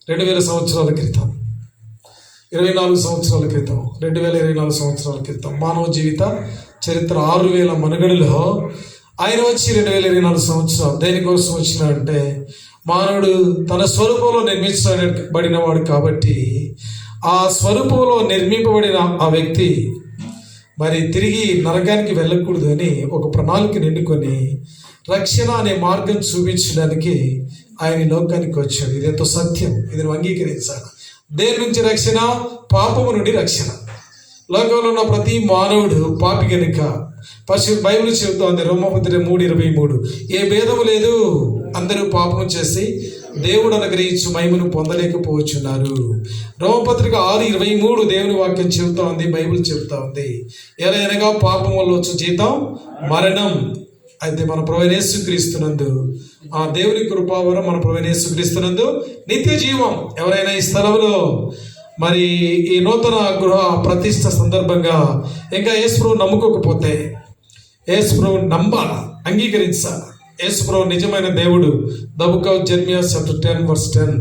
2000 సంవత్సరాల క్రితం, 24 సంవత్సరాల క్రితం, 2024 సంవత్సరాల క్రితం మానవ జీవిత చరిత్ర 6000 మనుగడలో ఆయన వచ్చి 2024 సంవత్సరాలు దేనికోసం వచ్చినాడంటే మానవుడు తన స్వరూపంలో నిర్మించబడిన వాడు కాబట్టి ఆ స్వరూపంలో నిర్మింపబడిన ఆ వ్యక్తి మరి తిరిగి నరకానికి వెళ్ళకూడదు అని ఒక ప్రణాళిక నిండుకొని రక్షణ అనే మార్గం చూపించడానికి ఆయన లోకానికి వచ్చాడు. ఇదేంతో సత్యం, ఇది నువ్వు అంగీకరించాలి. దేని నుంచి రక్షణ? పాపము నుండి రక్షణ. లోకంలో ఉన్న ప్రతి మానవుడు పాపి కనుక బైబిల్ చెబుతోంది, రోమపత్రిక 3:23, ఏ భేదము లేదు, అందరూ పాపం చేసి దేవుడు అనుగ్రహించు మహిమను పొందలేకపోవచ్చున్నారు. రోమపత్రిక 6:23 దేవుని వాక్యం చెబుతా ఉంది, బైబిల్ చెబుతా ఉంది. ఎలా అనగా పాపం వల్ల వచ్చే జీతం మరణం. అయితే మన ప్రభువైన యేసుక్రీస్తునందు ఆ దేవుని కృపావరం మన ప్రభువైన యేసుక్రీస్తునందు నిత్య జీవం. ఎవరైనా ఈ స్థలంలో మరి ఈ నూతన గృహ ప్రతిష్ట సందర్భంగా ఇంకా యేసుప్రభువు నమ్ముకోకపోతే యేసుప్రభువు నమ్మాల, అంగీకరించాలి. యేసుప్రభువు నిజమైన దేవుడు. The book of Jeremiah chapter 10 verse 10.